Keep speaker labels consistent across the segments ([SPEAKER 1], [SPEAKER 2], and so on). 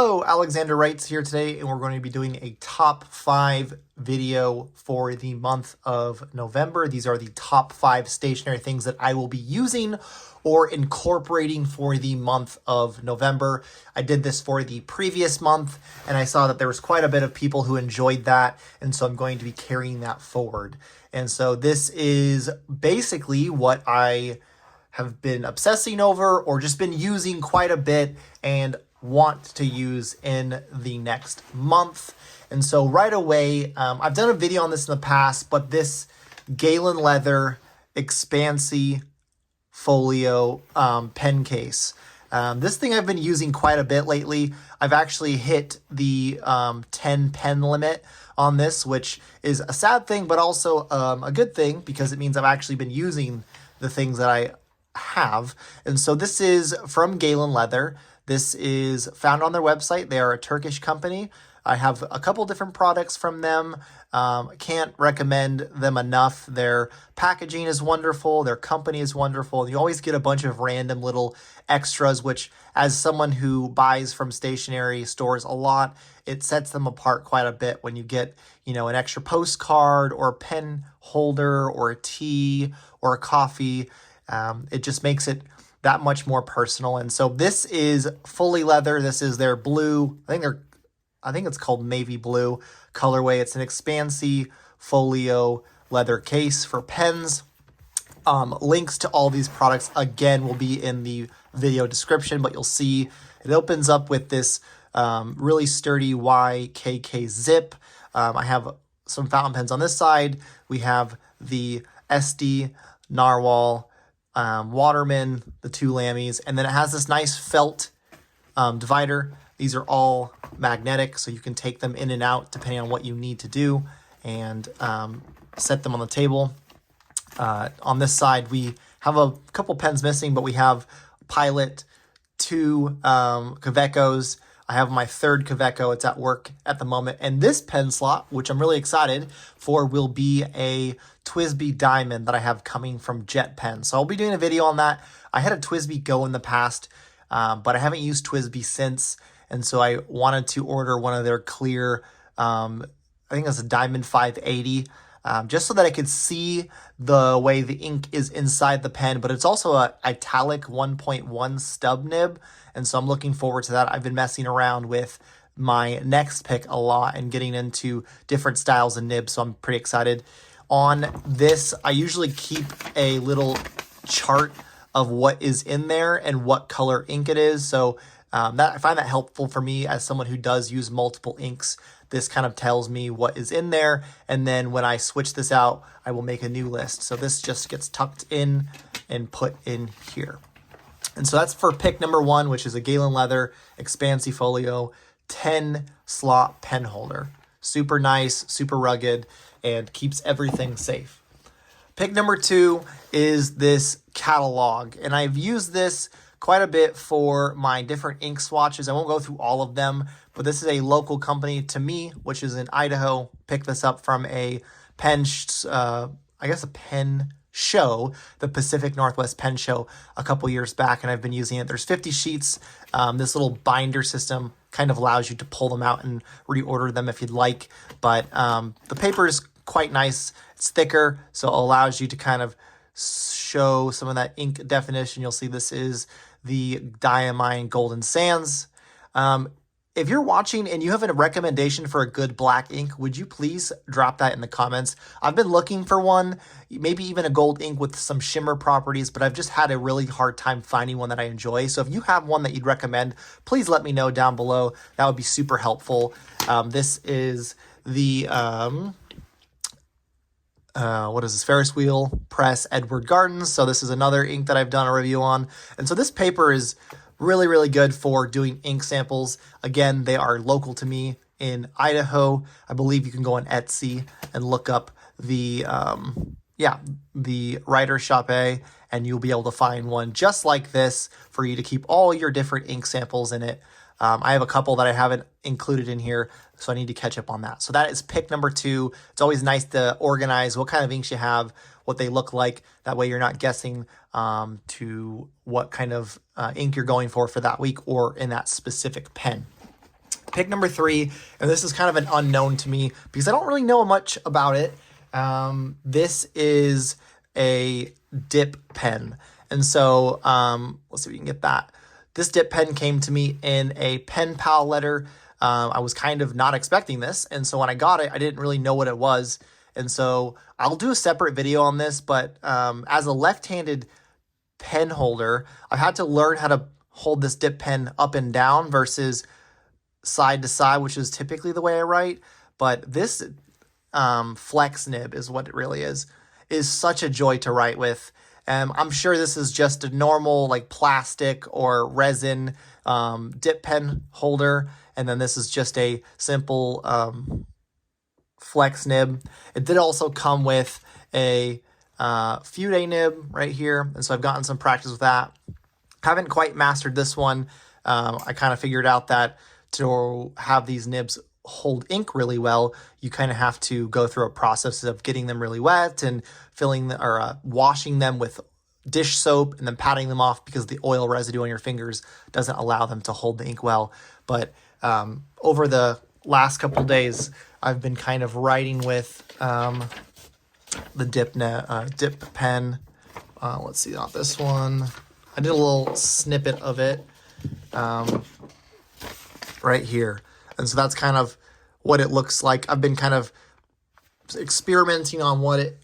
[SPEAKER 1] Hello, Alexander Wrights here today, and we're going to be doing a top 5 video for the month of November. These are the top 5 stationery things that I will be using or incorporating for the month of November. I did this for the previous month, and I saw that there was quite a bit of people who enjoyed that, and so I'm going to be carrying that forward. And so this is basically what I have been obsessing over or just been using quite a bit and want to use in the next month. And so right away, I've done a video on this in the past, but this Galen leather expansi folio pen case. This thing I've been using quite a bit lately. I've actually hit the 10 pen limit on this, which is a sad thing, but also a good thing because it means I've actually been using the things that I have. And so this is from Galen leather. This is found on their website. They are a Turkish company. I have a couple different products from them. Can't recommend them enough. Their packaging is wonderful. Their company is wonderful. You always get a bunch of random little extras, which as someone who buys from stationery stores a lot, it sets them apart quite a bit when you get, an extra postcard or a pen holder or a tea or a coffee. It just makes it that much more personal. And so this is fully leather. This is their blue, I think it's called navy blue colorway. It's an expansi folio leather case for pens. Links to all these products again will be in the video description, but you'll see it opens up with this really sturdy YKK zip. I have some fountain pens on this side. We have the SD Narwhal Waterman, the 2 Lammies, and then it has this nice felt divider. These are all magnetic, so you can take them in and out depending on what you need to do and set them on the table. On this side, we have a couple pens missing, but we have Pilot, 2 Kavekos. I have my 3rd Kaveco. It's at work at the moment. And this pen slot, which I'm really excited for, will be a TWSBI Diamine that I have coming from Jet Pen. So I'll be doing a video on that. I had a TWSBI Go in the past, but I haven't used TWSBI since. And so I wanted to order one of their clear, I think it's a Diamond 580, just so that I could see the way the ink is inside the pen, but it's also a italic 1.1 stub nib. And so I'm looking forward to that. I've been messing around with my next pick a lot and getting into different styles of nibs. So I'm pretty excited. On this, I usually keep a little chart of what is in there and what color ink it is. So I find that helpful for me as someone who does use multiple inks. This kind of tells me what is in there. And then when I switch this out, I will make a new list. So this just gets tucked in and put in here. And so that's for pick number 1, which is a Galen leather expansi folio 10 slot pen holder. Super nice, super rugged, and keeps everything safe. Pick number 2 is this catalog. And I've used this quite a bit for my different ink swatches. I won't go through all of them, but this is a local company to me, which is in Idaho. Picked this up from a pen, a pen show, the Pacific Northwest Pen Show a couple years back, and I've been using it. There's 50 sheets. This little binder system kind of allows you to pull them out and reorder them if you'd like, but the paper is quite nice. It's thicker, so it allows you to kind of show some of that ink definition. You'll see this is the Diamine Golden Sands. If you're watching and you have a recommendation for a good black ink, would you please drop that in the comments? I've been looking for one, maybe even a gold ink with some shimmer properties, but I've just had a really hard time finding one that I enjoy. So if you have one that you'd recommend, please let me know down below. That would be super helpful. This is the, what is this? Ferris Wheel Press Edward Gardens. So this is another ink that I've done a review on. And so this paper is really, really good for doing ink samples. Again, they are local to me in Idaho. I believe you can go on Etsy and look up the Writer Shop A, and you'll be able to find one just like this for you to keep all your different ink samples in it. I have a couple that I haven't included in here, so I need to catch up on that. So that is pick number 2. It's always nice to organize what kind of inks you have, what they look like. That way you're not guessing to what kind of ink you're going for that week or in that specific pen. Pick number 3, and this is kind of an unknown to me because I don't really know much about it. This is a dip pen. And so let's see if we can get that. This dip pen came to me in a pen pal letter. I was kind of not expecting this. And so when I got it, I didn't really know what it was. And so I'll do a separate video on this. But as a left-handed pen holder, I've had to learn how to hold this dip pen up and down versus side to side, which is typically the way I write. But this flex nib is what it really is such a joy to write with. I'm sure this is just a normal like plastic or resin dip pen holder. And then this is just a simple flex nib. It did also come with a Fude nib right here. And so I've gotten some practice with that. Haven't quite mastered this one. I kind of figured out that to have these nibs hold ink really well, you kind of have to go through a process of getting them really wet and filling or washing them with dish soap and then patting them off because the oil residue on your fingers doesn't allow them to hold the ink well. But over the last couple days, I've been kind of writing with the dip pen. Let's see, not this one. I did a little snippet of it right here. And so that's kind of what it looks like. I've been kind of experimenting on what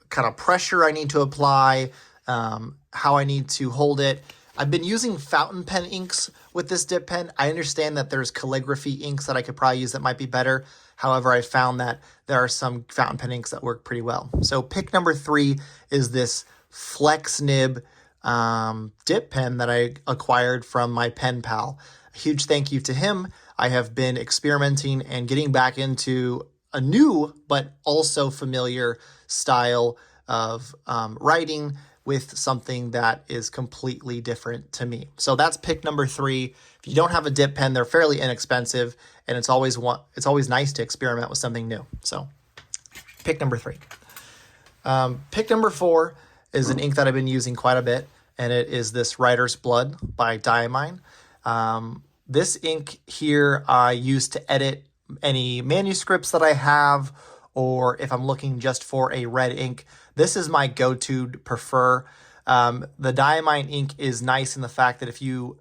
[SPEAKER 1] kind of pressure I need to apply, how I need to hold it. I've been using fountain pen inks with this dip pen. I understand that there's calligraphy inks that I could probably use that might be better. However, I found that there are some fountain pen inks that work pretty well. So pick number 3 is this flex nib dip pen that I acquired from my pen pal. A huge thank you to him. I have been experimenting and getting back into a new but also familiar style of writing with something that is completely different to me. So that's pick number 3. If you don't have a dip pen, they're fairly inexpensive, and it's always nice to experiment with something new. So pick number 3. Pick number 4 is an ink that I've been using quite a bit, and it is this Writer's Blood by Diamine. This ink here I use to edit any manuscripts that I have, or if I'm looking just for a red ink. This is my go-to prefer. The Diamine ink is nice in the fact that if you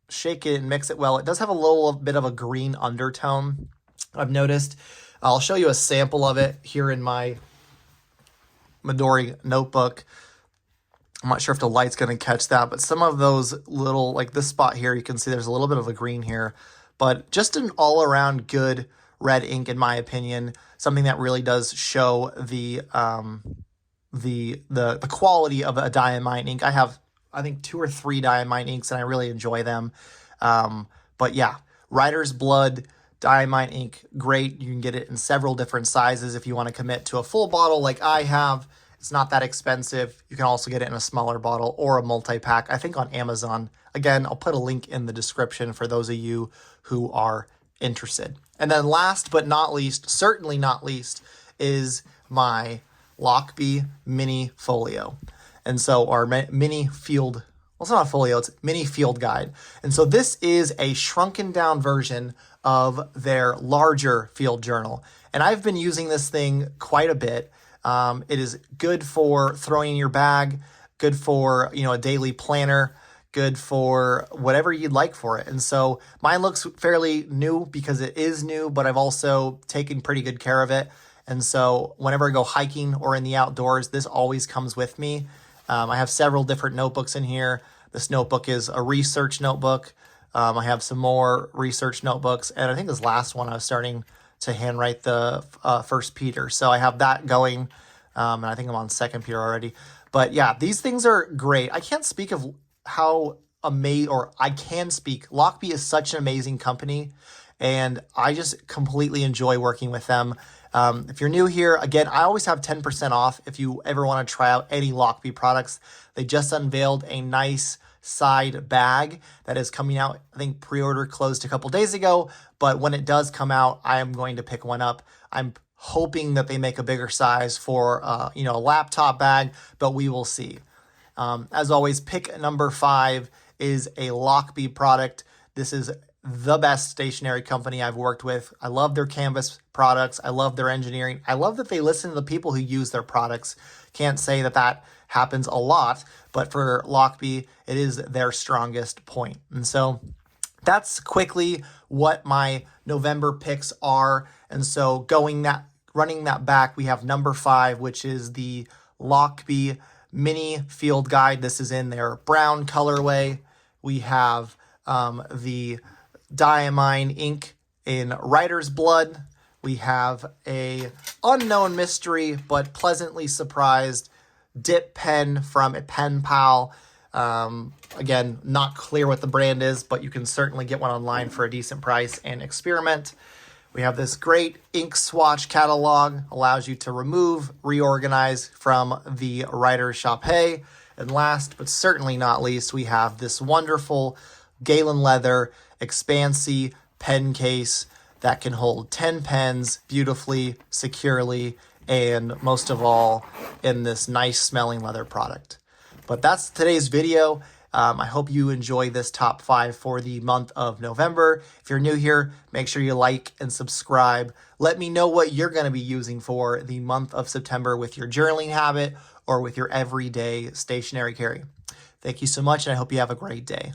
[SPEAKER 1] shake it and mix it well, it does have a little bit of a green undertone, I've noticed. I'll show you a sample of it here in my Midori notebook. I'm not sure if the light's going to catch that, but some of those little, like this spot here, you can see there's a little bit of a green here, but just an all-around good red ink, in my opinion, something that really does show the quality of a Diamine ink. I have, I think, 2 or 3 Diamine inks, and I really enjoy them. But yeah, Writer's Blood, Diamine ink, great. You can get it in several different sizes if you want to commit to a full bottle like I have. It's not that expensive. You can also get it in a smaller bottle or a multi-pack, I think on Amazon. Again, I'll put a link in the description for those of you who are interested. And then last but not least, certainly not least, is my Lochby Mini Folio. And so our mini field, well, it's not a folio, it's mini field guide. And so this is a shrunken down version of their larger field journal. And I've been using this thing quite a bit. It is good for throwing in your bag, good for, a daily planner, good for whatever you'd like for it. And so mine looks fairly new because it is new, but I've also taken pretty good care of it. And so whenever I go hiking or in the outdoors, this always comes with me. I have several different notebooks in here. This notebook is a research notebook. I have some more research notebooks. And I think this last one I was starting to handwrite the First Peter. So I have that going. And I think I'm on Second Peter already. But yeah, these things are great. I can't speak of how amazing, or I can speak. Lochby is such an amazing company, and I just completely enjoy working with them. If you're new here, again, I always have 10% off if you ever want to try out any Lochby products. They just unveiled a nice side bag that is coming out. I think pre-order closed a couple days ago, but when it does come out, I am going to pick one up. I'm hoping that they make a bigger size for a laptop bag, but we will see. As always, pick number 5 is a Lochby product. This is the best stationery company I've worked with. I love their canvas products. I love their engineering. I love that they listen to the people who use their products. Can't say that that happens a lot, but for Lochby, it is their strongest point. And so that's quickly what my November picks are. And so running that back, we have number 5, which is the Lochby mini field guide. This is in their brown colorway. We have the Diamine ink in Writer's Blood. We have a unknown mystery but pleasantly surprised dip pen from a Pen Pal. Again, not clear what the brand is, but you can certainly get one online for a decent price and experiment. We have this great ink swatch catalog, allows you to remove, reorganize from the Writer's Shopee. And last, but certainly not least, we have this wonderful Galen leather expansy pen case that can hold 10 pens beautifully, securely, and most of all, in this nice smelling leather product. But that's today's video. I hope you enjoy this top 5 for the month of November. If you're new here, make sure you like and subscribe. Let me know what you're going to be using for the month of September with your journaling habit or with your everyday stationery carry. Thank you so much, and I hope you have a great day.